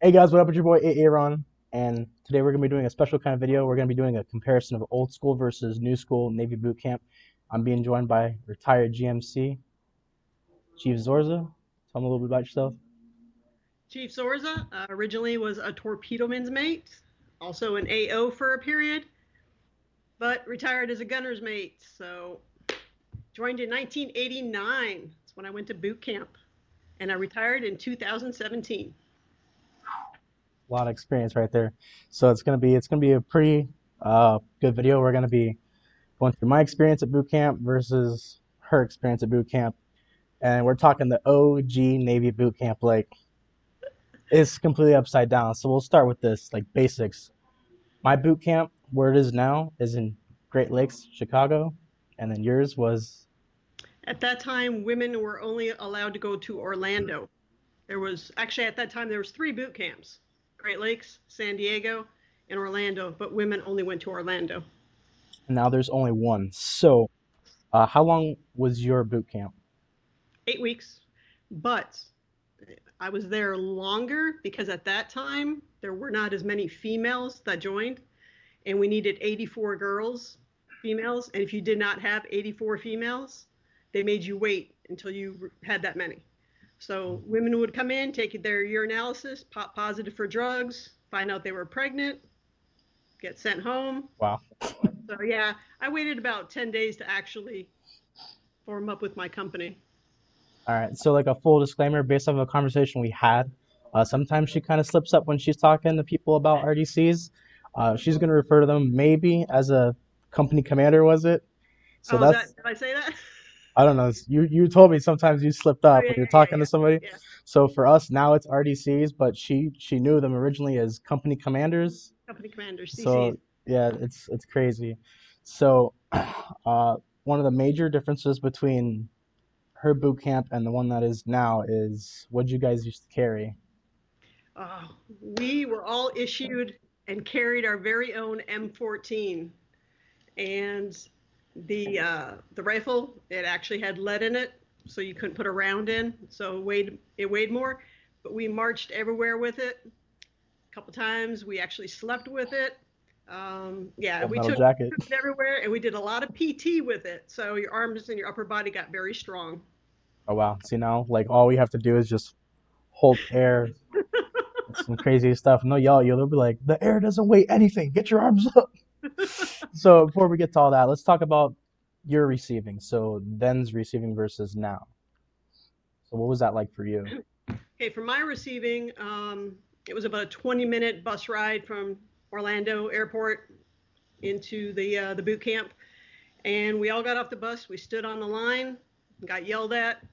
Hey guys, what up? It's your boy Aaron, and today we're gonna be doing a special kind of video. We're gonna be doing a comparison of old school versus new school Navy boot camp. I'm being joined by retired GMC Chief Zorza. Tell me a little bit about yourself. Chief Zorza originally was a torpedoman's mate, also an AO for a period, but retired as a gunner's mate. So joined in 1989. That's when I went to boot camp, and I retired in 2017. A lot of experience right there. So it's gonna be a pretty good video. We're gonna be going through my experience at boot camp versus her experience at boot camp, and we're talking the OG Navy boot camp. Like it's completely upside down. So we'll start with this, like basics. My boot camp, where it is now, is in Great Lakes, Chicago, and then yours was. At that time, women were only allowed to go to Orlando. There was actually at that time there was three boot camps: Great Lakes, San Diego, and Orlando. But women only went to Orlando. Now there's only one. So, how long was your boot camp? 8 weeks, but I was there longer because at that time there were not as many females that joined, and we needed 84 girls, females. And if you did not have 84 females, they made you wait until you had that many. So women would come in, take their urinalysis, pop positive for drugs, find out they were pregnant, get sent home. Wow. So yeah, I waited about 10 days to actually form up with my company. All right. So, like a full disclaimer, based off of a conversation we had, sometimes she kind of slips up when she's talking to people about RDCs. She's gonna refer to them maybe as a company commander, was it? So Oh, is that, that's did I say that? I don't know. You told me sometimes you slipped Oh up yeah, when you're yeah, talking to yeah, somebody. yeah. So for us now it's RDCs, but she knew them originally as company commanders. Company commander, CCs. So yeah, it's crazy. So one of the major differences between her boot camp and the one that is now is what you guys used to carry. We were all issued and carried our very own M14, and the rifle, it actually had lead in it, so you couldn't put a round in, so it weighed more. But we marched everywhere with it. A couple times we actually slept with it. Yeah, Full we metal took jacket. it everywhere, and we did a lot of PT with it. So your arms and your upper body got very strong. Oh wow. See now, like all we have to do is just hold air. It's some crazy stuff. No, you'll be like, the air doesn't weigh anything. Get your arms up. So before we get to all that, let's talk about your receiving. So then's receiving versus now. So what was that like for you? Okay, for my receiving, it was about a 20-minute bus ride from Orlando Airport into the boot camp, and we all got off the bus. We stood on the line, got yelled at,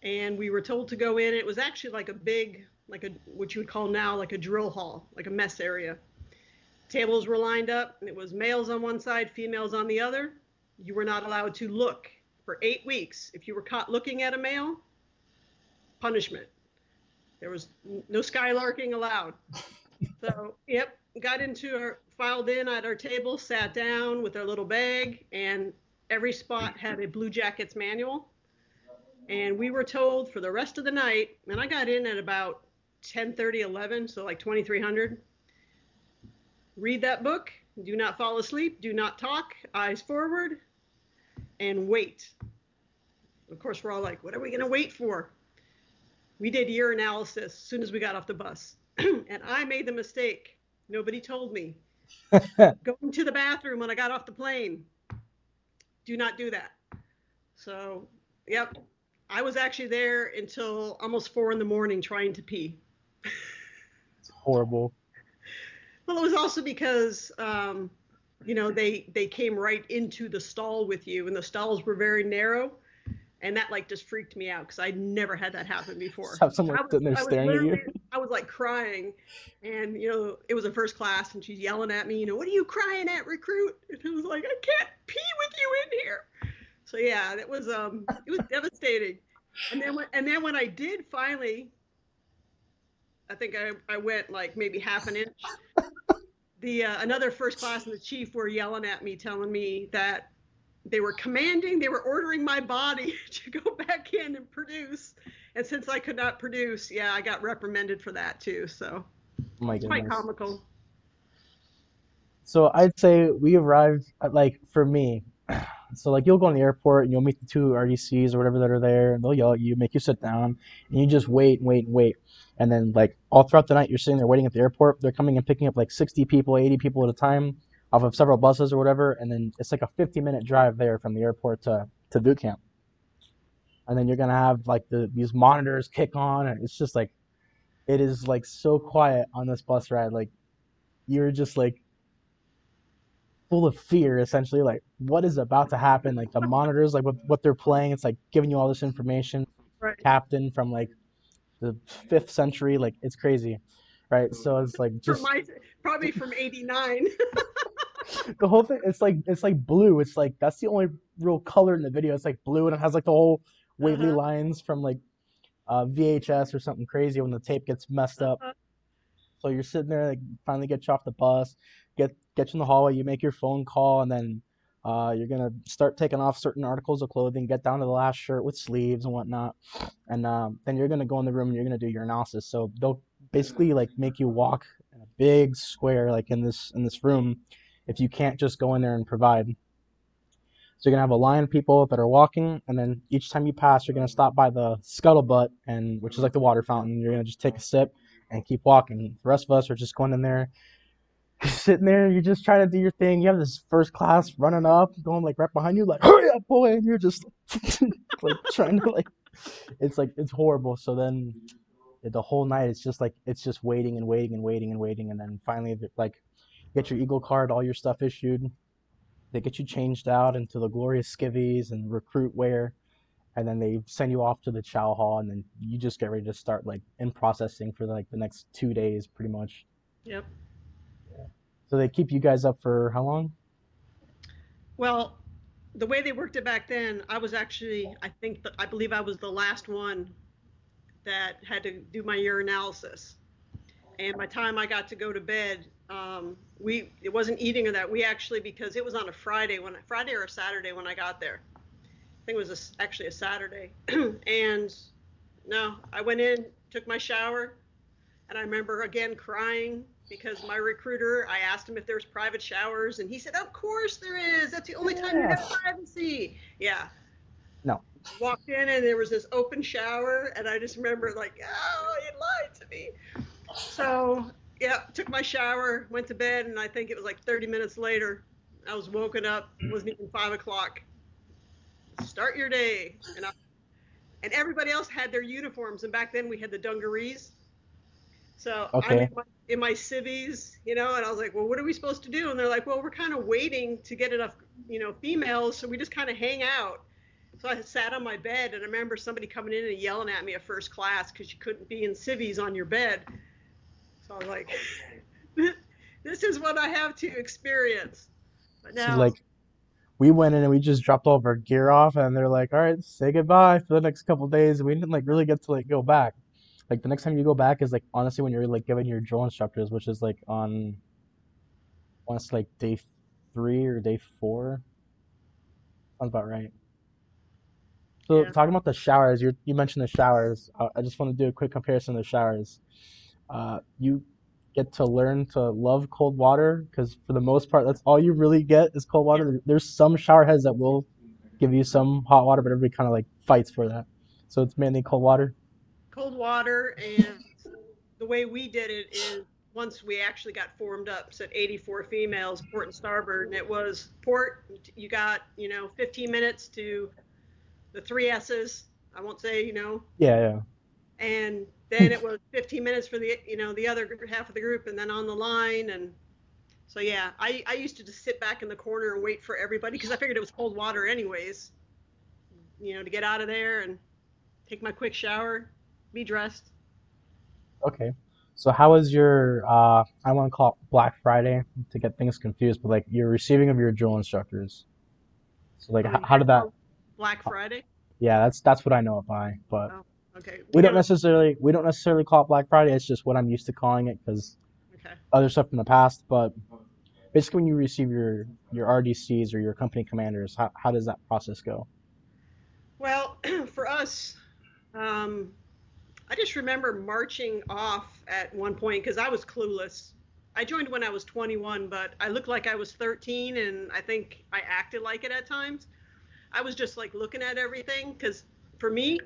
and we were told to go in. It was actually like a big, like a what you would call now like a drill hall, like a mess area. Tables were lined up, and it was males on one side, females on the other. You were not allowed to look for 8 weeks. If you were caught looking at a male, punishment. There was no skylarking allowed. So, yep, got into our, filed in at our table, sat down with our little bag, and every spot had a Blue Jackets manual. And we were told for the rest of the night, and I got in at about 10:30, 11, so like 2300. Read that book, do not fall asleep, do not talk, eyes forward, and wait. Of course, we're all like, what are we going to wait for? We did urinalysis as soon as we got off the bus. And I made the mistake. Nobody told me. Going to the bathroom when I got off the plane. Do not do that. So, yep. I was actually there until almost 4 in the morning trying to pee. It's horrible. Well, it was also because, they came right into the stall with you, and the stalls were very narrow, and that like just freaked me out because I'd never had that happen Just before. have someone sitting there I was staring at you. literally, I was like crying, and it was a first class, and she's yelling at me, what are you crying at, recruit? And I was like, I can't pee with you in here. So yeah, it was devastating. And then when I did finally, I think I went like maybe half an inch. The another first class and the chief were yelling at me, telling me that they were ordering my body to go back in and produce. And since I could not produce, yeah, I got reprimanded for that too. So Oh my It's quite goodness. comical. So I'd say we arrived at, like, for me, so like you'll go in the airport and you'll meet the two RDCs or whatever that are there, and they'll yell at you, make you sit down, and you just wait and wait and wait. And then like all throughout the night you're sitting there waiting at the airport. They're coming and picking up like 60 people, 80 people at a time off of several buses or whatever, and then it's like a 50-minute drive there from the airport to boot camp. And then you're gonna have like these monitors kick on, and it's just like it is like so quiet on this bus ride. Like you're just like full of fear, essentially, like what is about to happen. Like the monitors, like what they're playing, it's like giving you all this information, Right. captain from like the 5th century. Like it's crazy, right? So it's like From just my Probably from '89. the whole thing. It's like blue. It's like that's the only real color in the video. It's like blue, and it has like the whole Whately Uh-huh. lines from like VHS or something crazy when the tape gets messed up. Uh-huh. So you're sitting there, like finally get you off the bus, get you in the hallway, you make your phone call, and then you're gonna start taking off certain articles of clothing, get down to the last shirt with sleeves and whatnot, and then you're gonna go in the room and you're gonna do your analysis. So they'll basically like make you walk in a big square, like in this room, if you can't just go in there and provide. So you're gonna have a line of people that are walking, and then each time you pass, you're gonna stop by the scuttlebutt, and which is like the water fountain. You're gonna just take a sip and keep walking. The rest of us are just going in there, sitting there. You're just trying to do your thing. You have this first class running up, going like right behind you, like hurry up, boy, and you're just like trying to like. It's horrible. So then the whole night, it's just waiting and waiting and waiting and waiting, and then finally like get your Eagle card, all your stuff issued. They get you changed out into the glorious skivvies and recruit wear, and then they send you off to the chow hall, and then you just get ready to start like in processing for like the next 2 days, pretty much. Yep. So they keep you guys up for how long? Well, the way they worked it back then, I was actually, I believe I was the last one that had to do my urinalysis. And by the time I got to go to bed, it wasn't eating or that. We actually, because it was on a Friday or a Saturday when I got there. I think it was actually a Saturday. And no, I went in, took my shower, and I remember again crying because my recruiter, I asked him if there's private showers, and he said, "Of course there is. That's the only time you Yeah. have privacy." Yeah. No. Walked in and there was this open shower, and I just remember like, oh, he lied to me. So yeah, took my shower, went to bed, and I think it was like 30 minutes later, I was woken up. It wasn't even 5 o'clock. Start your day, and everybody else had their uniforms, and back then we had the dungarees. So I'm Okay. in my civvies, and I was like, well, what are we supposed to do? And they're like, well, we're kind of waiting to get enough, females, so we just kind of hang out. So I sat on my bed, and I remember somebody coming in and yelling at me at first class because you couldn't be in civvies on your bed. So I was like, this is what I have to experience. But So now, like we went in and we just dropped all of our gear off, and they're like, all right, say goodbye for the next couple of days. And we didn't like really get to like go back. Like the next time you go back is like honestly when you're like giving your drill instructors, which is like on I want to say like day 3 or day 4. Sounds about right. So yeah, talking about the showers, you mentioned the showers. I just want to do a quick comparison of the showers. You get to learn to love cold water because for the most part, that's all you really get is cold yeah, water. There's some shower heads that will give you some hot water, but everybody kind of like fights for that. So it's mainly cold water. cold water. And the way we did it is once we actually got formed up, said 84 females, port and starboard, and it was port. You got 15 minutes to the three S's. I won't say Yeah, and yeah. then it was 15 minutes for the other half of the group, and then on the line. And so yeah, I used to just sit back in the corner and wait for everybody because I figured it was cold water anyways, to get out of there and take my quick shower, be dressed. Okay. So how was your I want to call it Black Friday to get things confused, but like your receiving of your drill instructors. So like Oh, you how guys did that? call Black Friday? Yeah, that's what I know it by, but Oh, okay. we We don't don't. necessarily we don't necessarily call it Black Friday. It's just what I'm used to calling it because Okay. other stuff in the past. But basically, when you receive your RDCs or your company commanders, how does that process go? Well, for us, um, I just remember marching off at one point because I was clueless. I joined when I was 21, but I looked like I was 13, and I think I acted like it at times. I was just like looking at everything because for me,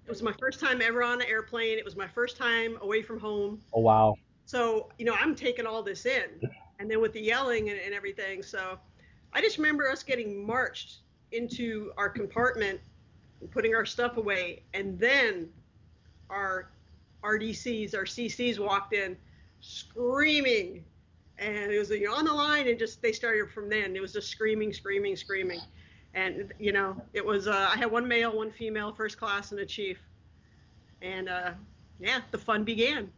it was my first time ever on an airplane. It was my first time away from home. Oh wow. So, I'm taking all this in. And then with the yelling and everything. So I just remember us getting marched into our compartment, putting our stuff away. And then our RDCs, our CCs walked in screaming. And it was, on the line, and just they started from then. It was just screaming, screaming, screaming. And, it was, I had one male, one female, first class, and a chief. And, yeah, the fun began.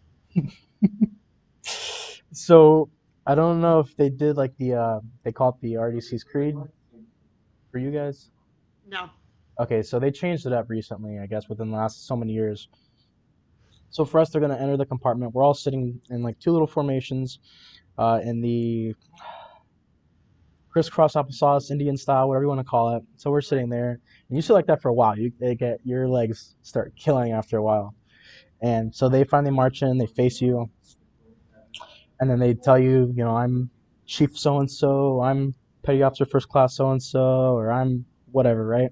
So I don't know if they did like they call it the RDC's Creed for you guys. No. Okay, so they changed it up recently, I guess, within the last so many years. So for us, they're gonna enter the compartment. We're all sitting in like two little formations, in the crisscross applesauce Indian style, whatever you want to call it. So we're Right. sitting there, and you sit like that for a while. They get your legs start killing after a while, and so they finally march in. They face you, and then they tell you, I'm Chief so and so, I'm Petty Officer First Class so and so, or I'm whatever, right?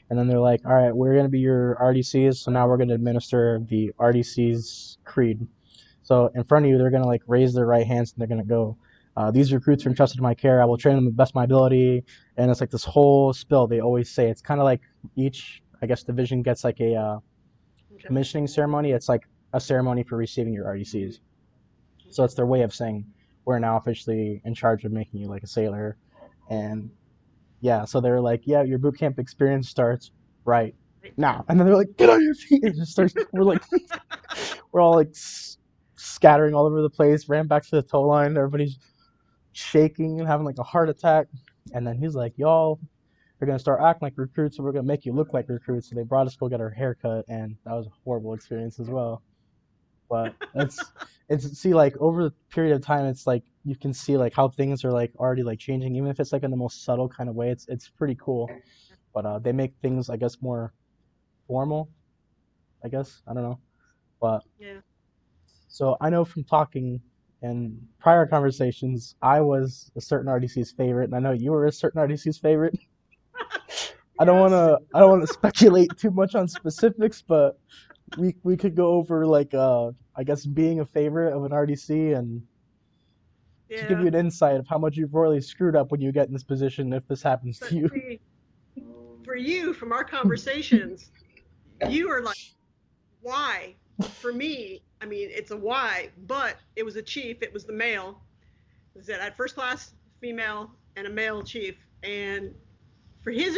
And then they're like, all right, we're going to be your RDCs, so now we're going to administer the RDC's Creed. So in front of you, they're going to like raise their right hands and they're going to go, these recruits are entrusted to my care. I will train them to the best of my ability. And it's like this whole spill they always say. It's kind of like each, I guess, division gets like a Okay. commissioning ceremony. It's like a ceremony for receiving your RDCs. So it's their way of saying we're now officially in charge of making you like a sailor. And yeah, so they're like, yeah, your boot camp experience starts right now. And then they're like, get on your feet. It just starts, we're like, we're all like scattering all over the place, ran back to the tow line. Everybody's shaking and having like a heart attack. And then he's like, y'all are going to start acting like recruits and we're going to make you look like recruits. So they brought us to go get our haircut. And that was a horrible experience as well. But it's see like over the period of time, it's like you can see like how things are like already like changing, even if it's like in the most subtle kind of way. It's pretty cool. But they make things, I guess, more formal. I guess I don't know. But Yeah. so I know from talking in prior conversations, I was a certain RDC's favorite, and I know you were a certain RDC's favorite. Yes. I don't wanna speculate too much on specifics, but we could go over like I guess being a favorite of an RDC and to give Yeah. you an insight of how much you've really screwed up when you get in this position if this happens But to you. see, for you, from our conversations, you are like, why? For me, I mean, it's a why, but it was a chief, it was the male. Is that I had first class female and a male chief. And for his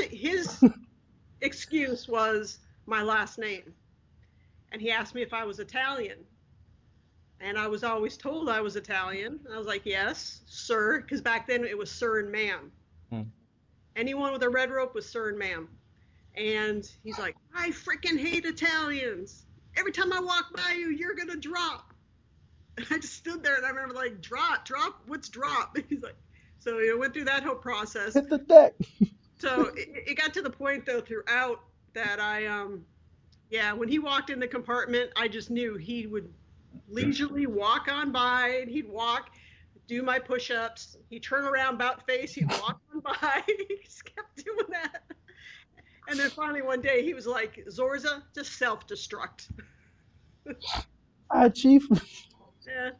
excuse was my last name. And he asked me if I was Italian. And I was always told I was Italian. And I was like, yes, sir, because back then it was sir and ma'am. Hmm. Anyone with a red rope was sir and ma'am. And he's like, I freaking hate Italians. Every time I walk by you, you're gonna drop. And I just stood there and I remember like, drop, what's drop? He's like, so went through that whole process. Hit the deck. So it got to the point though throughout that yeah, when he walked in the compartment, I just knew he would leisurely walk on by and he'd walk, do my push-ups. He'd turn around about face, he'd walk on by. He just kept doing that. And then finally one day he was like, Zorza, just self-destruct. Ah, chief. Yeah.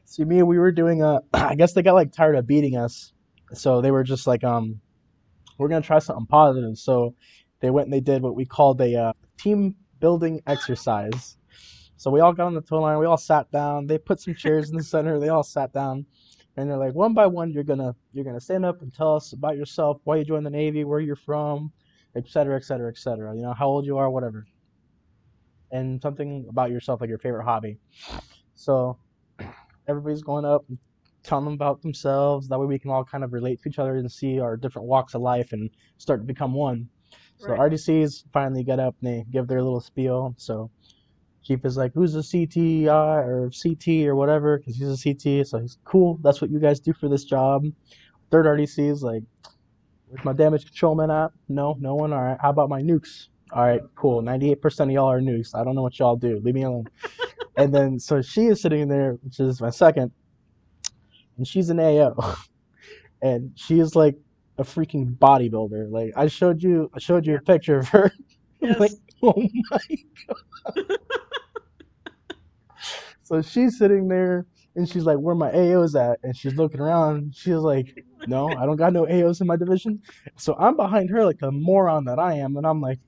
See, me, we were doing I guess they got like tired of beating us, so they were just like, we're gonna try something positive. So they went and they did what we called a team building exercise. So we all got on the tow line, we all sat down. They put some chairs in the center. They all sat down, and they're like, one by one, you're gonna stand up and tell us about yourself, why you joined the Navy, where you're from, et cetera, et cetera, et cetera. You know, how old you are, whatever, and something about yourself, like your favorite hobby. So everybody's going up and telling them about themselves. That way we can all kind of relate to each other and see our different walks of life and start to become one. So Right. RDCs finally get up and they give their little spiel. So Chief is like, who's a CTI or CT or whatever, because he's a CT. So he's cool. That's what you guys do for this job. Third RDC is like, where's my damage control man at? No, no one. All right. How about my nukes? All right, cool. 98% of y'all are nukes. I don't know what y'all do. Leave me alone. And then so she is sitting there, which is my second, and she's an AO, and she is like a freaking bodybuilder. Like I showed you Yeah. a picture of her. I'm like, Yes. oh my. So she's sitting there, and she's like, where my AOs at? And she's looking around. She's like, no, I don't got no AOs in my division. So I'm behind her like a moron that I am, and I'm like,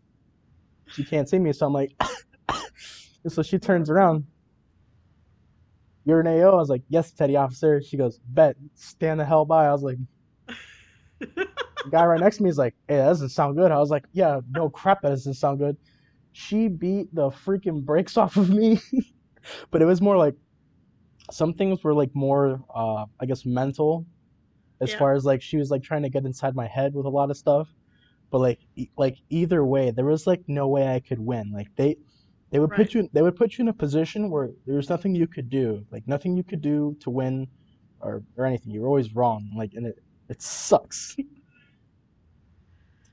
she can't see me, so I'm like, and so she turns around. You're an AO? I was like, yes, petty officer. She goes, bet, stand the hell by. I was like, the guy right next to me is like, hey, that doesn't sound good. I was like, yeah, no crap, that doesn't sound good. She beat the freaking brakes off of me. But it was more like some things were like more, I guess, mental, as Yeah. far as like she was like trying to get inside my head with a lot of stuff. But like like either way, there was like no way I could win. Like Right. they would put you in a position where there was nothing you could do, like nothing you could do to win or anything. You were always wrong. Like and it sucks.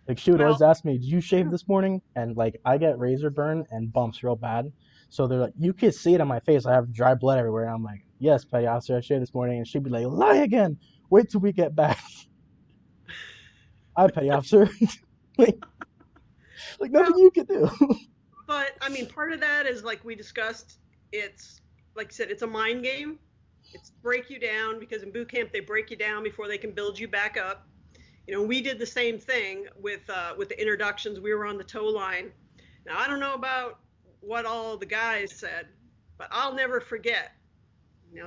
Like she would always Well, ask me, "Did you shave this morning?" And like I get razor burn and bumps real bad. So they're like, you can see it on my face. I have dry blood everywhere. And I'm like, yes, petty officer, I shaved this morning. And she'd be like, lie again. Wait till we get back. I petty officer. like, like nothing well, you can do. but I mean, part of that is like we discussed. It's like I said, it's a mind game. It's break you down because in boot camp they break you down before they can build you back up. We did the same thing with the introductions. We were on the tow line. Now I don't know about what all the guys said, but I'll never forget.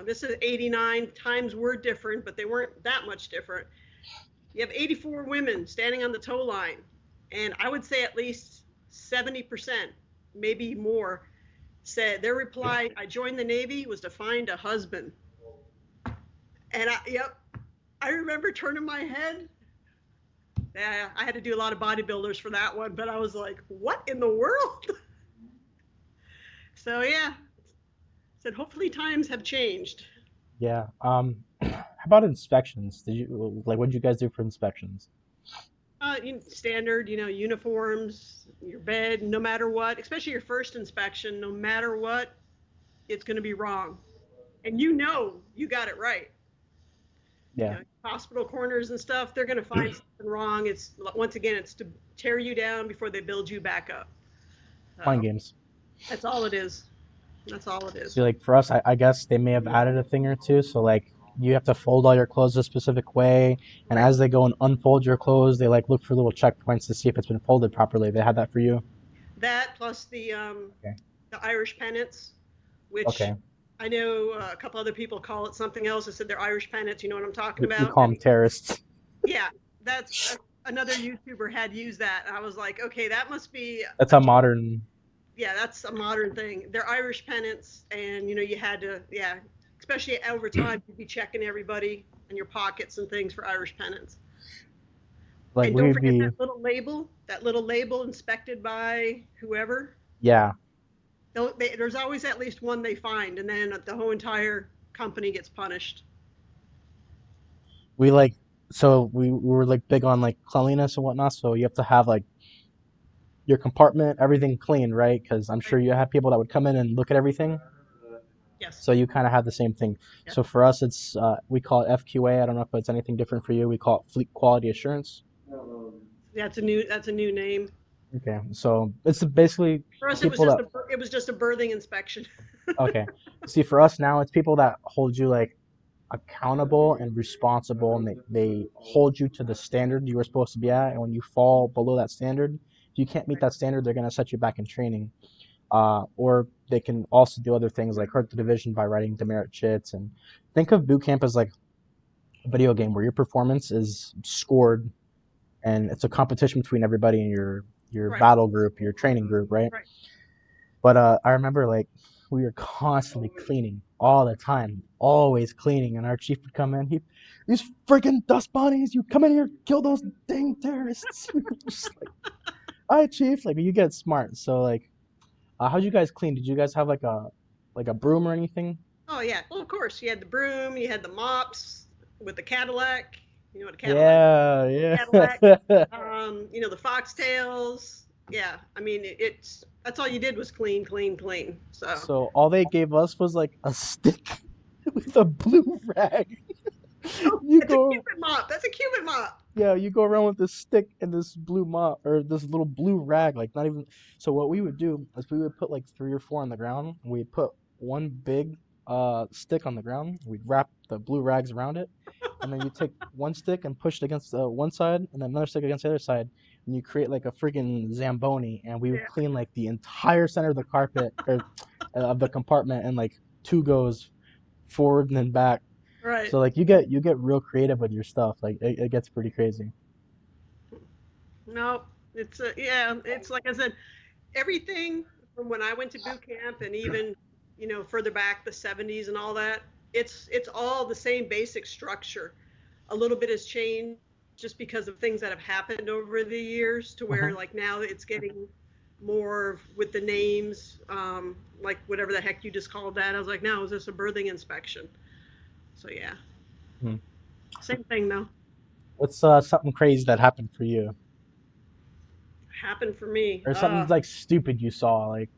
This is '89. Times were different, but they weren't that much different. You have 84 women standing on the tow line, and I would say at least 70%, maybe more, said their reply, I joined the Navy, was to find a husband. And yep, I remember turning my head. Yeah, I had to do a lot of bodybuilders for that one, but I was like, what in the world? So yeah, said hopefully times have changed. Yeah. How about inspections? Did you like what did you guys do for inspections? Standard, uniforms, your bed, no matter what, especially your first inspection, no matter what, it's going to be wrong. And you got it right. Yeah. Hospital corners and stuff, they're going to find something wrong. It's once again, it's to tear you down before they build you back up. Mind So games. that's all it is. That's all it See, is. like for us, I guess they may have added a thing or two. So like you have to fold all your clothes a specific way, and Right. as they go and unfold your clothes, they like look for little checkpoints to see if it's been folded properly. They had that for you. That plus Okay. the Irish pennants, which Okay. I know a couple other people call it something else. I said they're Irish pennants. You know what I'm talking We about? call them And terrorists. yeah, that's another YouTuber had used that. And I was like, okay, that must be That's a a modern. yeah, that's a modern thing. They're Irish pennants, and you had to especially over time, you'd be checking everybody and your pockets and things for Irish pennants. Like And don't we'd forget be. that little label inspected by whoever. Yeah. There's always at least one they find, and then the whole entire company gets punished. We like. So we were like big on like cleanliness and whatnot. So you have to have like your compartment, everything clean, right? Because I'm sure Right? you have people that would come in and look at everything. Yes. So you kind of have the same thing. Yeah. So for us, it's we call it FQA. I don't know if it's anything different for you. We call it Fleet Quality Assurance. That's a new name. Okay, so it's basically For us, people that. it was just a birthing inspection. Okay, see for us now, it's people that hold you like accountable and responsible, and they hold you to the standard you were supposed to be at. And when you fall below that standard, if you can't meet Right. that standard, they're gonna set you back in training. Or they can also do other things like hurt the division by writing demerit chits. And think of boot camp as like a video game where your performance is scored, and it's a competition between everybody in your Right. battle group, your training group, right? Right. But I remember like we were constantly cleaning all the time, always cleaning, and our chief would come in. These freaking dust bunnies, you come in here, kill those dang terrorists. Just like, all right, chief, like you get smart. So like, how'd you guys clean? Did you guys have like a broom or anything? Oh yeah. Well, of course, you had the broom, you had the mops with the Cadillac. You know what a Cadillac? Yeah, Cadillac. yeah. The foxtails. yeah, I mean, that's all you did was clean, clean, clean. So So all they gave us was like a stick with a blue rag. oh, You it's a go, Cupid mop. That's a Cupid mop. yeah, you go around with this stick and this blue mop or this little blue rag, like not even. So what we would do is we would put like three or four on the ground. We'd put one big stick on the ground. We'd wrap the blue rags around it, and then you take one stick and push it against one side, and then another stick against the other side, and you create like a freaking zamboni. And we would Yeah, clean like the entire center of the carpet or of the compartment in like two goes, forward and then back. right. So like you get real creative with your stuff. Like it gets pretty crazy. No, it's yeah, it's like I said, everything from when I went to boot camp and even further back the 70s and all that. It's all the same basic structure. A little bit has changed just because of things that have happened over the years to where Uh-huh. like now it's getting more with the names, like whatever the heck you just called that. I was like, no, is this a birthing inspection? So yeah, Hmm. same thing though. What's something crazy that happened for you, Happened for me. or something like stupid you saw? Like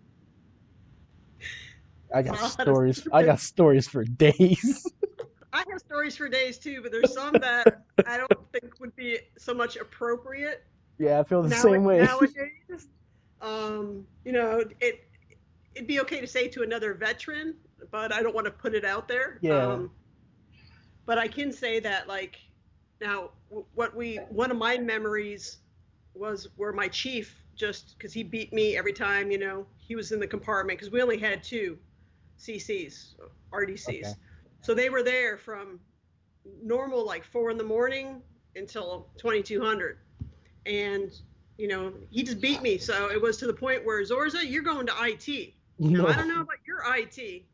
I got Saw a lot of stories. I stupid. got stories for days. I have stories for days too, but there's some that I don't think would be so much appropriate Yeah, I feel the now same way. nowadays. It'd be okay to say to another veteran, but I don't want to put it out there. Yeah. But I can say that like now one of my memories was where my chief, just because he beat me every time he was in the compartment, because we only had two CCs, Okay. RDCs. So they were there from normal like 4 in the morning until 2200. And he just beat me. So it was to the point where, Zorza, you're going to IT. Now I No. don't know about your IT.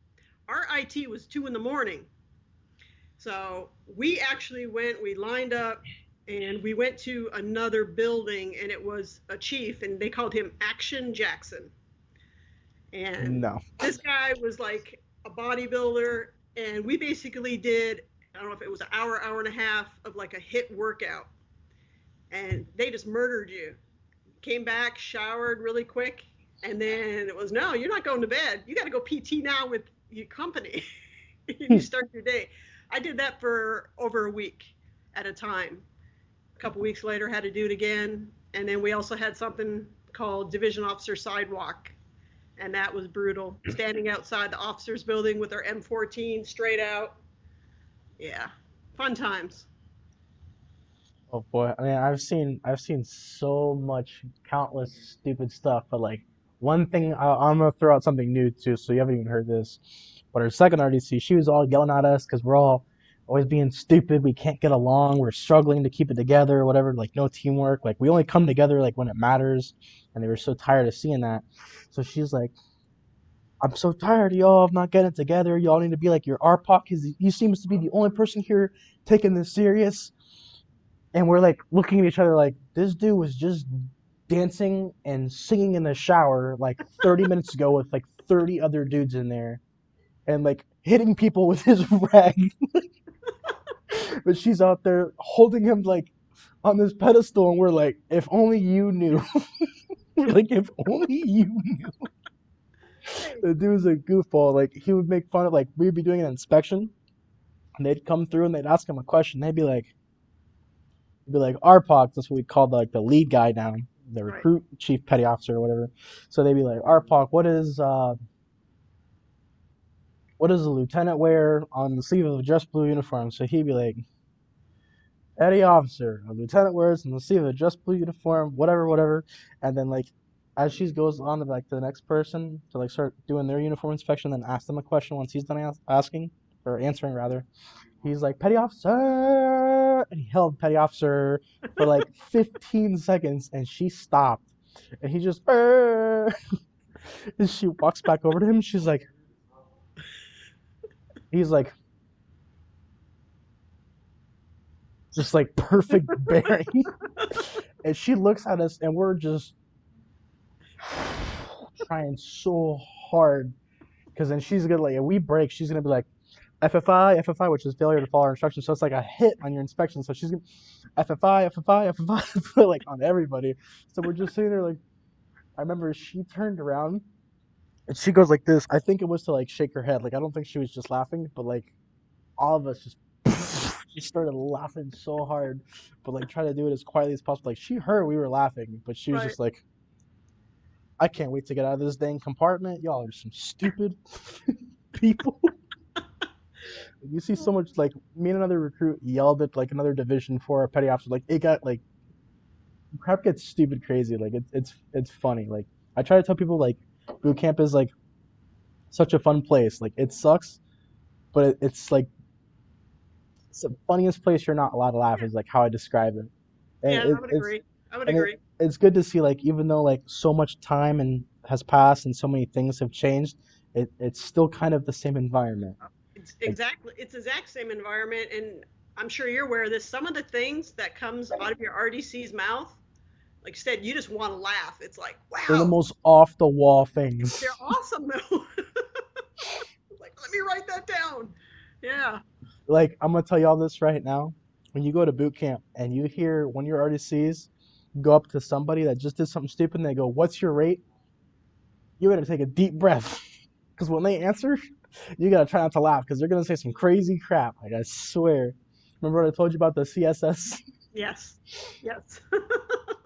Our IT was 2 in the morning. So we actually we lined up and we went to another building, and it was a chief, and they called him Action Jackson. And No. this guy was like a bodybuilder, and we basically did, I don't know if it was an hour, hour and a half of like a hit workout, and they just murdered you. Came back, showered really quick, and then it was, no, you're not going to bed. You got to go PT now with your company. You start your day. I did that for over a week at a time. A couple weeks later, had to do it again, and then we also had something called Division Officer Sidewalk, and that was brutal. Standing outside the officers' building with our M14 straight out. Yeah, fun times. Oh boy. I mean, I've seen so much countless stupid stuff, but like one thing I'm gonna throw out something new too, so you haven't even heard this. But our second RDC, she was all yelling at us because we're all always being stupid. We can't get along. We're struggling to keep it together, or whatever. Like no teamwork. Like we only come together like when it matters, and they were so tired of seeing that. So she's like, I'm so tired of y'all of not getting it together. Y'all need to be like your RPOC because he seems to be the only person here taking this serious. And we're like looking at each other like this dude was just dancing and singing in the shower like 30 minutes ago with like 30 other dudes in there and like hitting people with his rag. But she's out there holding him like on this pedestal, and we're like, if only you knew. We're like, if only you knew. Hey, The dude was a goofball. Like he would make fun of, like we'd be doing an inspection and they'd come through and they'd ask him a question. They'd be like RPOC, that's what we called like the lead guy now, the right. recruit chief petty officer or whatever. So they'd be like, RPOC, what does a lieutenant wear on the sleeve of a dress blue uniform? So he'd be like, petty officer, a lieutenant wears on the sleeve of a dress blue uniform, whatever, whatever. And then like as she goes on to like the next person to like start doing their uniform inspection, then ask them a question once he's done asking or answering rather. He's like, petty officer, and he held petty officer for like 15 seconds, and she stopped, and he just, and she walks back over to him. He's like, just like perfect bearing, and she looks at us, and we're just trying so hard, because then she's gonna like, if we break, she's gonna be like, FFI, which is failure to follow our instructions. So it's like a hit on your inspection. So she's gonna FFI, FFI, FFI, like on everybody. So we're just sitting there like, I remember she turned around and she goes like this. I think it was to like shake her head. Like I don't think she was just laughing, but like all of us just she started laughing so hard, but like try to do it as quietly as possible. Like she heard we were laughing, but she was Right. just like, I can't wait to get out of this dang compartment. Y'all are some stupid people. You see so much like me and another recruit yelled at like another Division 4 petty officer. Like it got like crap gets stupid crazy. Like it's funny. Like I try to tell people like boot camp is like such a fun place. Like it sucks, but it's like it's the funniest place you're not allowed to laugh is like how I describe it. And Yeah, I would agree. I would and agree. it's good to see like even though like so much time and has passed and so many things have changed, it's still kind of the same environment. Like It's exact same environment, and I'm sure you're aware of this. Some of the things that comes out of your RDC's mouth, like you said, you just want to laugh. It's like, they're the wow, most off the wall things. they're awesome though. Like, let me write that down. Yeah. Like I'm gonna tell you all this right now. When you go to boot camp and you hear one of your RDCs go up to somebody that just did something stupid and they go, "What's your rate?" You better take a deep breath because when they answer, you gotta try not to laugh because they're gonna say some crazy crap. Like I swear. Remember what I told you about the CSS? Yes. Yes.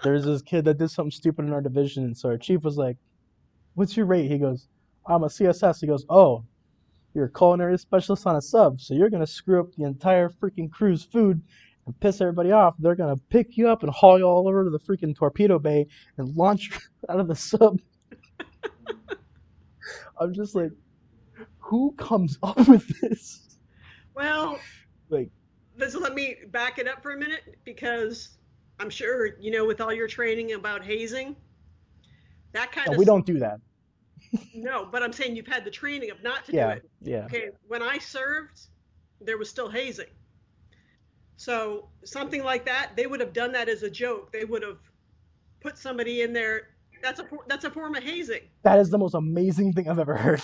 There's this kid that did something stupid in our division, and so our chief was like, "What's your rate?" He goes, "I'm a CSS." He goes, "Oh, you're a culinary specialist on a sub, so you're gonna screw up the entire freaking crew's food and piss everybody off. They're gonna pick you up and haul you all over to the freaking torpedo bay and launch you out of the sub." I'm just like, who comes up with this? Well, Like, let me back it up for a minute because I'm sure, with all your training about hazing, that kind no, of, we don't do that. no, but I'm saying you've had the training of not to do Yeah, it. yeah. Okay, when I served, there was still hazing. So something like that, they would have done that as a joke. They would have put somebody in there. That's a form of hazing. That is the most amazing thing I've ever heard.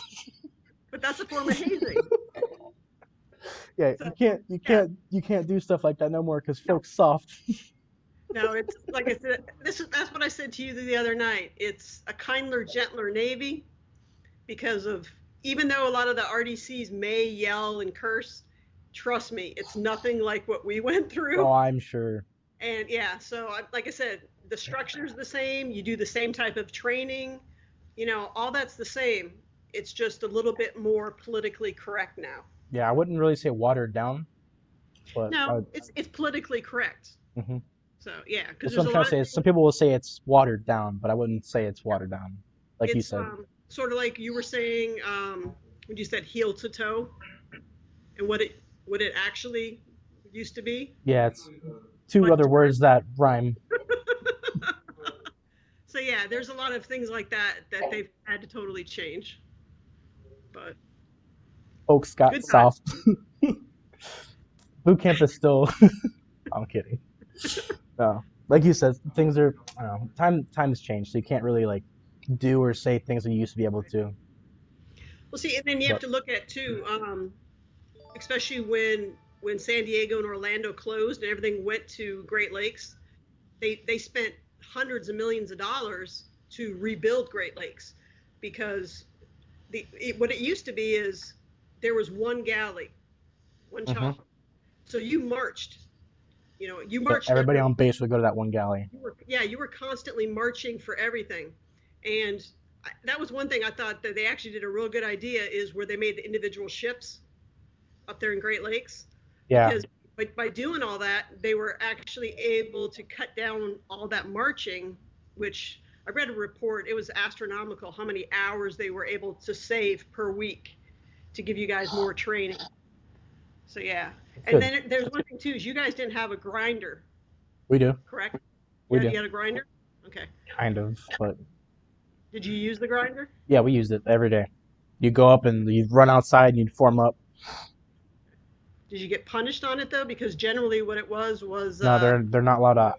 But that's a form of hazing. Yeah, So yeah, you can't do stuff like that no more because no, folks soft. no. It's like I said. That's what I said to you the other night. It's a kindler, gentler Navy because of, even though a lot of the RDCs may yell and curse, trust me, it's nothing like what we went Oh, through. I'm sure. And yeah, so like I said, the structure's the same. You do the same type of training. All that's the same. It's just a little bit more politically correct now. Yeah, I wouldn't really say watered down, but No, it's politically correct. mhm. So yeah, because That's what there's I'm a trying lot to of say. Is some things. people will say it's watered down, but I wouldn't say it's watered down, like you It's said. sort of like you were saying when you said heel to toe and what it actually used to be. Yeah, it's two But other words that rhyme. so yeah, there's a lot of things like that they've had to totally change. But Folks got good times. soft. Boot camp is still. I'm kidding. No, like you said, things are. I don't know. Times changed, so you can't really like do or say things that you used to be able to. Well, see, and then you have But to look at too, especially when San Diego and Orlando closed and everything went to Great Lakes. They spent hundreds of millions of dollars to rebuild Great Lakes because what it used to be is there was one galley, one hmm chopper. So you so marched everybody every. on base would go to that one galley. You were constantly marching for everything, and that was one thing I thought that they actually did a real good idea is where they made the individual ships up there in Great Lakes, Yeah, because by doing all that, they were actually able to cut down all that marching, which I read a report, it was astronomical how many hours they were able to save per week to give you guys more training. So yeah. it's And good. then there's one thing too, is you guys didn't have a grinder, We do, correct? we Yeah, do, you had a grinder? Okay. kind of. But Did you use the grinder? yeah, we used it every day. You go up and you run outside and you'd form up. Did you get punished on it though? Because generally what it was No, they're not allowed to.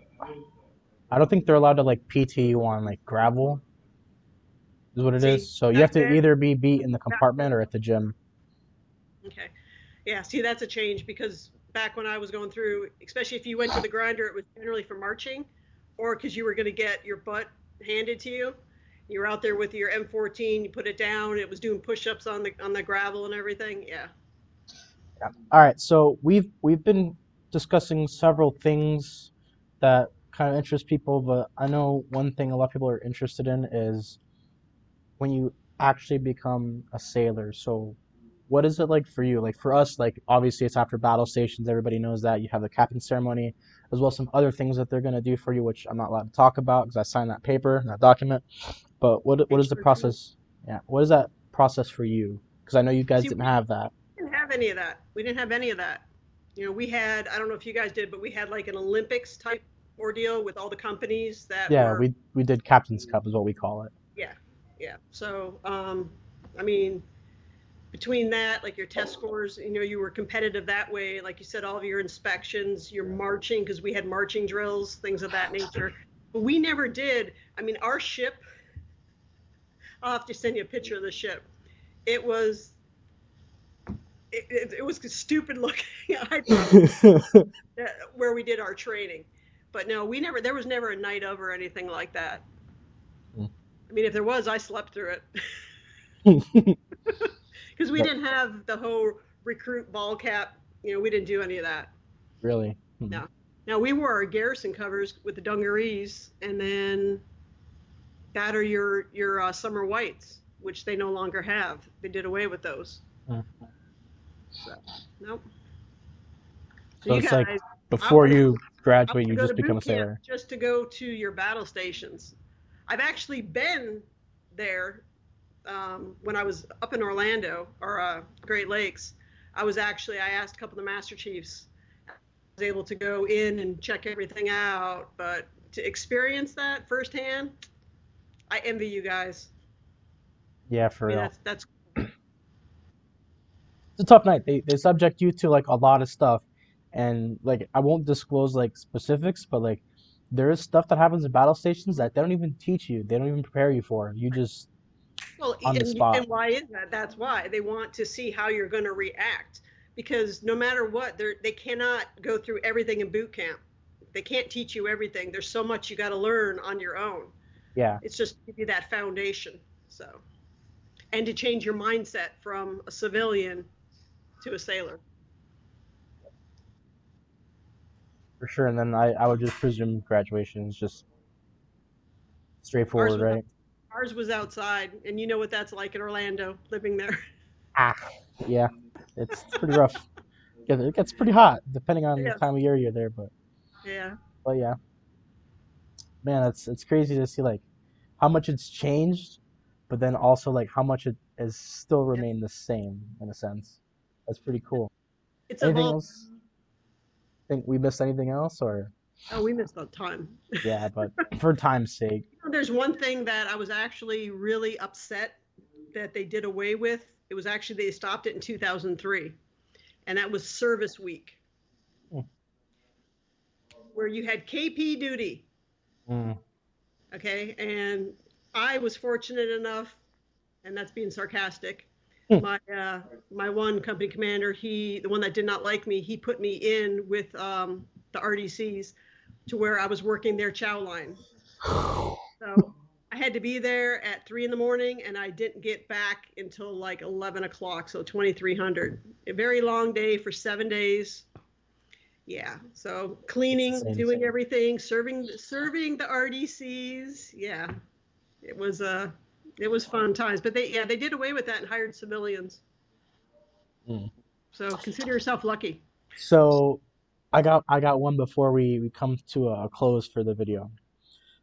I don't think they're allowed to like PT you on like gravel. Is what it is. see So you have back to then either be beat in the that, compartment or at the gym. okay. Yeah, see, that's a change because back when I was going through, especially if you went to the grinder, it was generally for marching or because you were going to get your butt handed to you. You were out there with your M14. You put it down. It was doing push-ups on the gravel and everything. Yeah. Yeah. All right. So we've been discussing several things that kind of interest people, but I know one thing a lot of people are interested in is when you actually become a sailor. So what is it like for you? Like for us, like obviously it's after battle stations. Everybody knows that you have the captain ceremony, as well as some other things that they're gonna do for you, which I'm not allowed to talk about because I signed that paper, that document. But what is the Sure do. process? Yeah, what is that process for you? Because I know you guys See, didn't we have that. didn't have any of that. We didn't have any of that. We had, I don't know if you guys did, but we had like an Olympics type ordeal with all the companies that Yeah, were, we did Captain's Cup is what we call it. yeah, yeah. So, I mean, between that, like your test scores, you were competitive that way. Like you said, all of your inspections, your marching, because we had marching drills, things of that nature. But we never did. I mean, our ship, I'll have to send you a picture of the ship. It was, it was stupid looking. I thought where we did our training. But no, there was never a night of or anything like that. I mean, if there was, I slept through it. Because we But didn't have the whole recruit ball cap. We didn't do any of that. really, No. Now we wore our garrison covers with the dungarees, and then that are your summer whites, which they no longer have. They did away with those. So nope. So so you it's like guys, I before want to you I graduate, want to you go to just become boot a camp sailor. just to go to your battle stations. I've actually been there when I was up in Orlando or Great Lakes. I asked a couple of the Master Chiefs. I was able to go in and check everything out, but to experience that firsthand, I envy you guys. Yeah, I for mean, real. that's It's a tough night. They subject you to like a lot of stuff, and like I won't disclose like specifics, but like there is stuff that happens in battle stations that they don't even teach you. They don't even prepare you for. You just well, on the spot. and why is that? That's why they want to see how you're going to react, because no matter what, they cannot go through everything in boot camp. They can't teach you everything. There's so much you got to learn on your own. Yeah, It's just to give you that foundation. So, and to change your mindset from a civilian to a sailor. for sure. And then I would just presume graduation is just Ours straightforward, was right? ours was outside, and you know what that's like in Orlando, living there. Ah, yeah, it's pretty rough. It gets pretty hot depending on the Yeah, time of year you're there, yeah. but yeah, man, it's crazy to see like how much it's changed, but then also like how much it has still Yeah. remained the same in a sense. That's pretty cool. It's Anything evolved. else? Think we missed anything else, or Oh, we missed on time. yeah, but for time's sake. There's one thing that I was actually really upset that they did away with. It was actually they stopped it in 2003, and that was service week, where you had KP duty. Mm. Okay, and I was fortunate enough, and that's being sarcastic. My one company commander, the one that did not like me, he put me in with the RDCs to where I was working their chow line. So I had to be there at 3 in the morning, and I didn't get back until like 11 o'clock, so 2300. A very long day for 7 days. Yeah. So It's cleaning, insane. doing everything, serving the RDCs. Yeah, it was fun times. But they did away with that and hired civilians. Mm. So consider yourself lucky. So I got one before we come to a close for the video.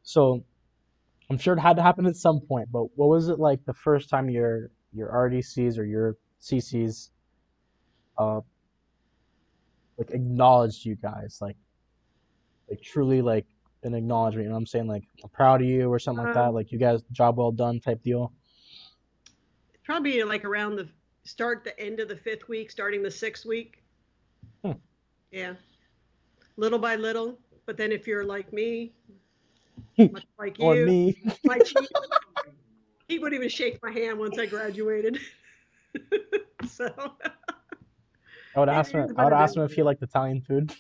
So I'm sure it had to happen at some point, but what was it like the first time your RDCs or your CCs uh like acknowledged you guys like truly like an acknowledgement, you know what I'm saying? Like I'm proud of you or something like that. Um, Like you guys job well done type deal. Probably like around the end of the 5th week, starting the 6th week. Hmm. Yeah, little by little. But then if you're like me, much like Or you, me. my chief, he wouldn't even shake my hand once I graduated. So it is I what would it ask is. him if he liked Italian food.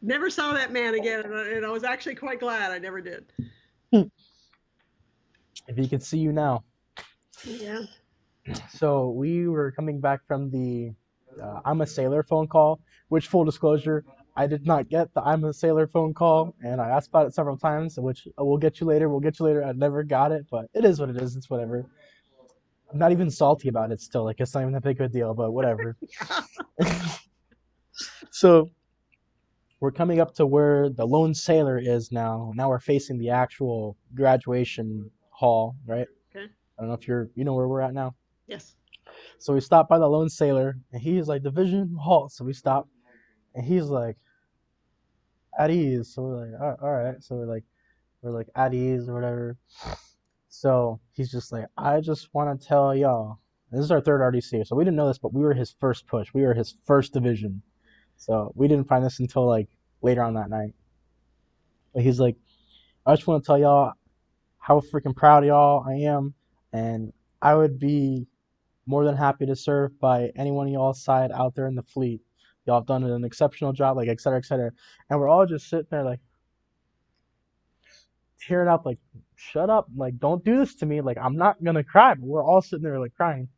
Never saw that man again, and I was actually quite glad I never did. If he could see you now. Yeah. So we were coming back from the I'm a Sailor phone call, which full disclosure, I did not get the I'm a Sailor phone call, and I asked about it several times, which we'll get you later, we'll get you later. I never got it, but it is what it is. It's whatever. I'm not even salty about it still. Like, it's not even that big of a deal, but whatever. So we're coming up to where the lone sailor is now. Now we're facing the actual graduation hall, right? Okay. I don't know if you know where we're at now. Yes. So we stopped by the lone sailor, and he's like, division halt. So we stop, and he's like, at ease. So we're like, all right. So we're like at ease or whatever. So he's just like, I just want to tell y'all, this is our third RTC, so we didn't know this, but we were his first push. We were his first division. So we didn't find this until like later on that night. But he's like, I just want to tell y'all how freaking proud of y'all I am, and I would be more than happy to serve by anyone of y'all's side out there in the fleet. Y'all have done an exceptional job, like et cetera, et cetera. And we're all just sitting there like tearing up, like, shut up, like, don't do this to me. Like, I'm not gonna cry, but we're all sitting there like crying.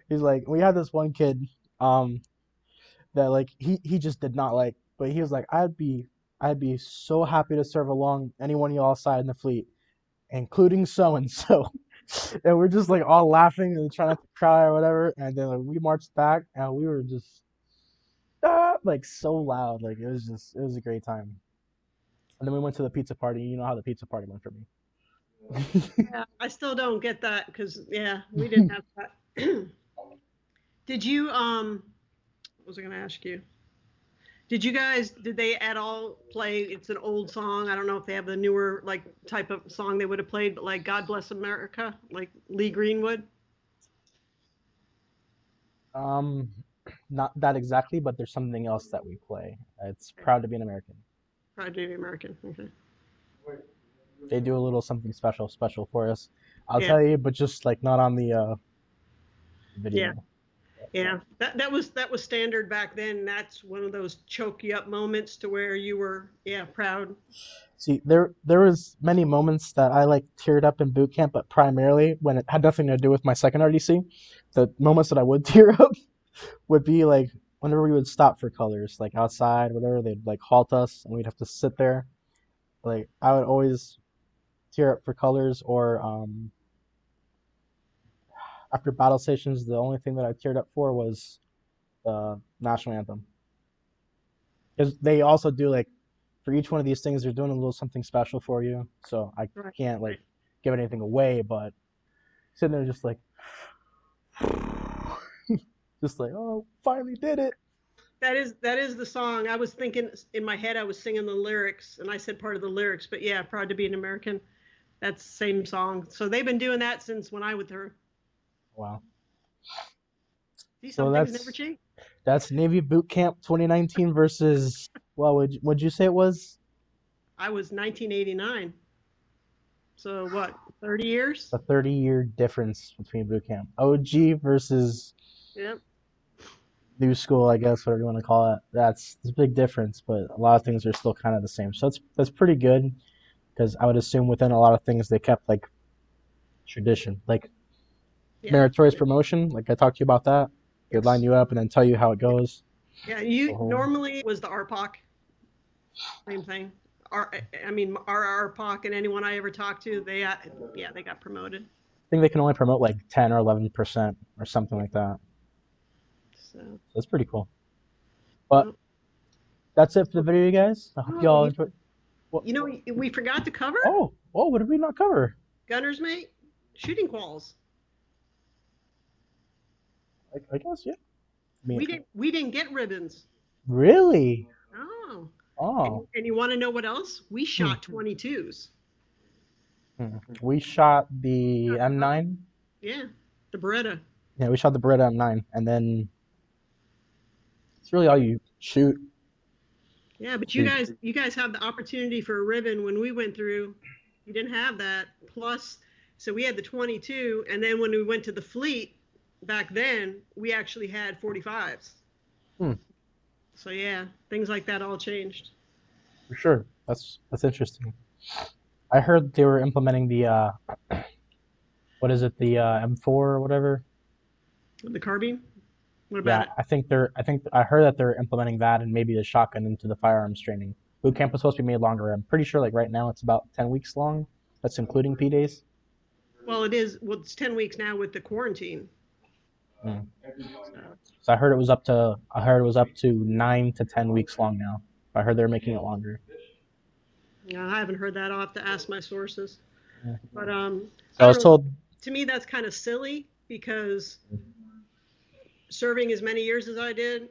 He's like, we had this one kid, um, that like he just did not like, but he was like, I'd be so happy to serve along anyone of y'all's side in the fleet, including so and so. And we're just like all laughing and trying not to cry or whatever. And then like, we marched back and we were just like so loud. Like it was a great time. And then we went to the pizza party. You know how the pizza party went for me. Yeah. I still don't get that because yeah, we didn't have that. Did you what was I going to ask you? Did they at all play? It's an old song. I don't know if they have the newer like type of song they would have played, but like God Bless America, like Lee Greenwood. um, Not that exactly, but there's something else that we play. It's Proud to be an American. Proud to be American. Okay. They do a little something special for us. I'll Yeah. tell you, but just like not on the Yeah. video. Yeah. That was standard back then. That's one of those choke you up moments to where you were proud. See, there was many moments that I like teared up in boot camp, but primarily when it had nothing to do with my second RDC, the moments that I would tear up would be like whenever we would stop for colors, like outside, whatever, they'd like halt us and we'd have to sit there. Like I would always tear up for colors, or after battle stations, the only thing that I teared up for was the national anthem. Because they also do like for each one of these things, they're doing a little something special for you. So I Right. can't like give anything away, but sitting there just like, just like, oh, finally did it. That is the song. I was thinking in my head. I was singing the lyrics, and I said part of the lyrics. But yeah, proud to be an American. That's the same song. So they've been doing that since when I was there. Wow. See, some So things never change. that's Navy Boot Camp 2019 versus, well, would you say it was I was 1989. So what? 30 years? a 30-year difference between boot camp? OG versus Yep. new school, I guess, whatever you want to call it. That's a big difference, but a lot of things are still kind of the same. So that's pretty good because I would assume within a lot of things they kept like tradition, like Yeah. meritorious promotion. Like I talked to you about that. They'd line Yes. you up and then tell you how it goes. Yeah. The You whole normally was the RPOC. Same thing. I mean, our RPOC and anyone I ever talked to, they got promoted. I think they can only promote like 10 or 11% or something like that. So, So that's pretty cool. But well, that's it for the video, you guys. I hope oh, y'all enjoyed. What? we forgot to cover Oh, what did we not cover? gunner's mate shooting quals. I guess, yeah. I mean, We didn't get ribbons. really? Oh. Oh. And you want to know what else? We Hmm. shot 22s. We shot the M9. Yeah, the Beretta. Yeah, we shot the Beretta M9, and then it's really all you shoot. Yeah, but you Shoot. guys have the opportunity for a ribbon. When we went through, you didn't have that. Plus, so we had the 22, and then when we went to the fleet back then, we actually had 45s. Hmm. So yeah, things like that all changed. For sure. That's interesting. I heard they were implementing the what is it, the M4 or whatever. The carbine. What about Yeah, it? I think I heard that they're implementing that and maybe the shotgun into the firearms training. Boot camp was supposed to be made longer. I'm pretty sure like right now it's about 10 weeks long. That's including P days. Well, it is. Well, it's 10 weeks now with the quarantine. Mm. So So I heard it was up to 9 to 10 weeks long now. I heard they're making it longer. yeah, I haven't heard that. I'll have to ask my sources. Yeah. But So I I don't was know. told. To me, that's kind of silly because serving as many years as I did,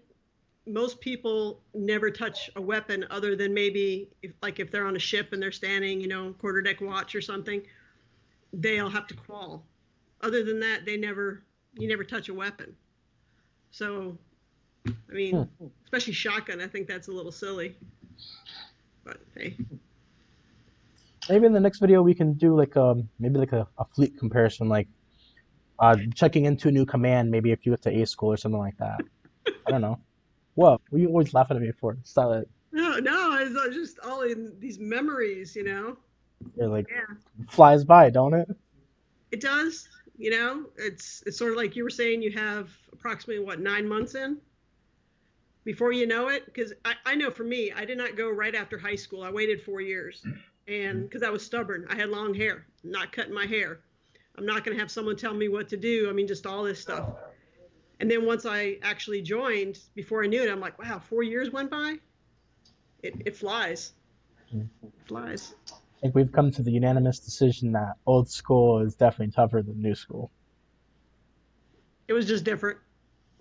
most people never touch a weapon other than maybe if they're on a ship and they're standing, quarterdeck watch or something, they'll have to crawl. Other than that, you never touch a weapon. So, I mean, Hmm. especially shotgun, I think that's a little silly. But hey, Maybe in the next video we can do like maybe like a fleet comparison, like checking into a new command. Maybe if you went to A school or something like that. I don't know. What? Were you always laughing at me for? Stop it. no, it's just all in these memories. It like Yeah, flies by, don't it? it does. It's sort of like you were saying. You have approximately what 9 months in before you know it. Because I know for me, I did not go right after high school. I waited 4 years, and because I was stubborn, I had long hair, not cutting my hair. I'm not going to have someone tell me what to do. I mean, just all this stuff. And then once I actually joined, before I knew it, I'm like, wow, 4 years went by. It flies. It flies. I think we've come to the unanimous decision that old school is definitely tougher than new school. It was just different.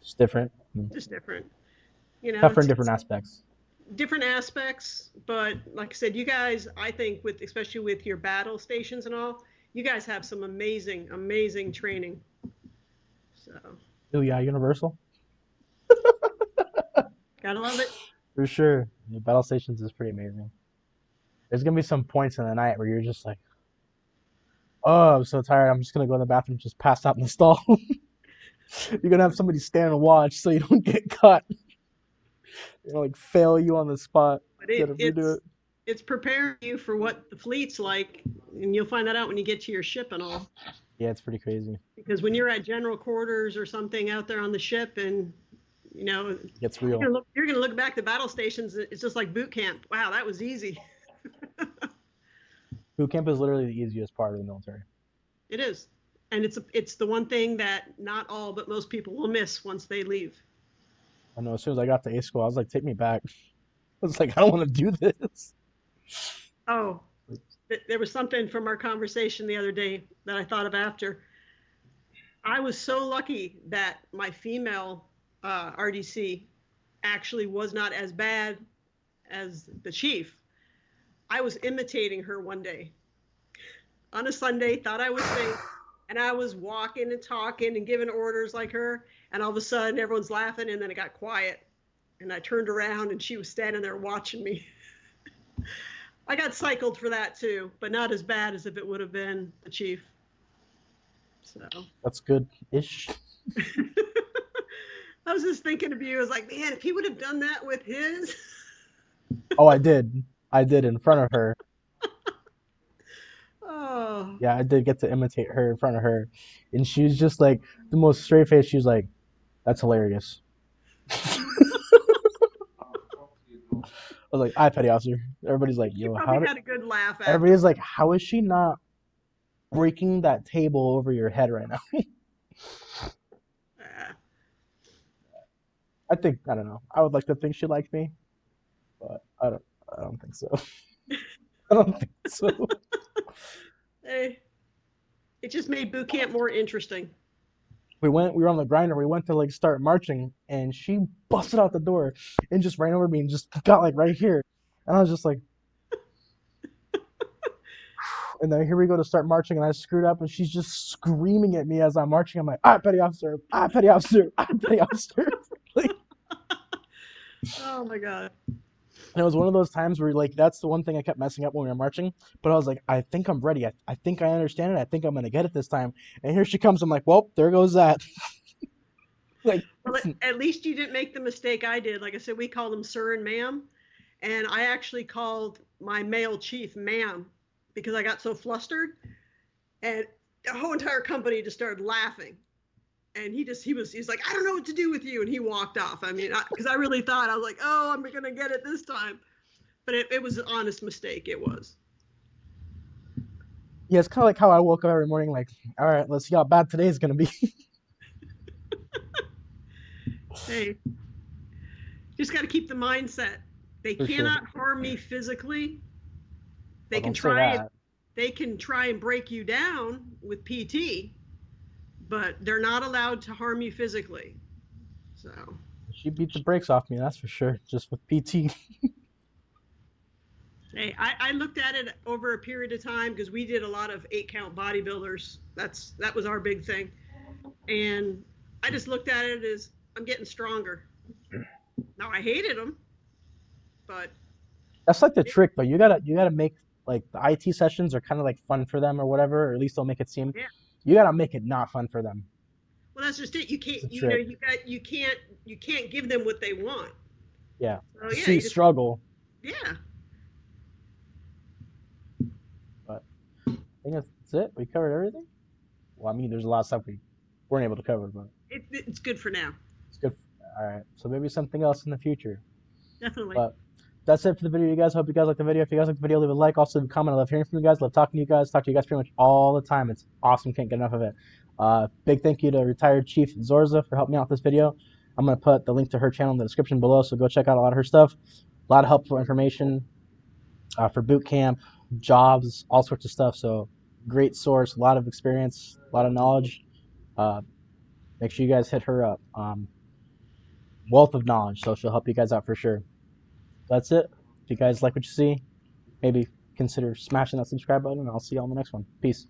It's different. Just different. Tougher in different It's aspects. different aspects, but like I said, you guys, I think especially with your battle stations and all, you guys have some amazing, amazing training. So Oh yeah, Universal gotta love it. for sure. Yeah, Battle Stations is pretty amazing. There's gonna be some points in the night where you're just like, oh, I'm so tired. I'm just gonna go in the bathroom, just pass out in the stall. You're gonna have somebody stand and watch so you don't get caught. Like fail you on the spot. But Gotta redo it. it's preparing you for what the fleet's like, and you'll find that out when you get to your ship and all. Yeah, it's pretty crazy. Because when you're at general quarters or something out there on the ship, and you know It gets real. you're gonna look back at the battle stations. It's just like boot camp. Wow, that was easy. Boot camp is literally the easiest part of the military. It is, and it's the one thing that not all but most people will miss once they leave. I know as soon as I got to A school, I was like, take me back. I was like, I don't want to do this. Oh, there was something from our conversation the other day that I thought of after. I was so lucky that my female RDC actually was not as bad as the chief. I was imitating her one day on a Sunday, thought I was safe, and I was walking and talking and giving orders like her, and all of a sudden everyone's laughing, and then it got quiet, and I turned around and she was standing there watching me. I got cycled for that too, but not as bad as if it would have been the chief. So That's good-ish. I was just thinking of you. I was like, man, if he would have done that with his. Oh, I did. I did in front of her. Oh, Yeah, I did get to imitate her in front of her. And she was just like, the most straight face. She was like, that's hilarious. I was like, I petty officer. Everybody's like, she yo, probably had a good laugh after. everybody's like, how is she not breaking that table over your head right now? Uh, I don't know. I would like to think she liked me, but I don't think so. I don't think so. hey, it just made boot camp more interesting. We were on the grinder. We went to like start marching, and she busted out the door and just ran over me and just got like right here, and I was just like, and then here we go to start marching, and I screwed up, and she's just screaming at me as I'm marching. I'm like, petty officer, petty officer, petty officer. Like, Oh my god. and it was one of those times where like that's the one thing I kept messing up when we were marching. But I was like, I think I'm ready. I think I understand it. I think I'm gonna get it this time. And here she comes. I'm like, well, there goes that. Like, Well, at least you didn't make the mistake I did. Like I said, we called them sir and ma'am. And I actually called my male chief ma'am because I got so flustered. And the whole entire company just started laughing. And he's like, I don't know what to do with you. And he walked off. I mean, because I really thought, I was like, oh, I'm going to get it this time. But it was an honest mistake. It was. yeah, it's kind of like how I woke up every morning, like, all right, let's see how bad today's gonna be. Hey, just got to keep the mindset. They For sure. cannot harm me physically. They Well, can don't say try that. they can try and break you down with PT, but they're not allowed to harm you physically. So, She beat the brakes off me, that's for sure. Just with PT. hey, I looked at it over a period of time because we did a lot of 8 count bodybuilders. That was our big thing. And I just looked at it as I'm getting stronger. Now I hated them, but That's like the it, trick, though. You gotta make like the IT sessions are kind of like fun for them or whatever, or at least they'll make it seem. yeah. You gotta make it not fun for them. Well, that's just it. You It's can't, a trick. you can't give them what they want. Yeah. So To yeah, see you just, struggle, yeah. but I think that's it. We covered everything. Well, I mean, there's a lot of stuff we weren't able to cover, but It's good for now. it's good. All right. So maybe something else in the future. Definitely. But that's it for the video, you guys. Hope you guys liked the video. If you guys liked the video, leave a like. Also, leave a comment. I love hearing from you guys. Love talking to you guys. Talk to you guys pretty much all the time. It's awesome. Can't get enough of it. Big thank you to retired Chief Zorza for helping me out with this video. I'm going to put the link to her channel in the description below, so go check out a lot of her stuff. A lot of helpful information for boot camp, jobs, all sorts of stuff. So great source, a lot of experience, a lot of knowledge. Uh, Make sure you guys hit her up. Wealth of knowledge, so she'll help you guys out for sure. That's it. If you guys like what you see, maybe consider smashing that subscribe button, and I'll see you on the next one. Peace.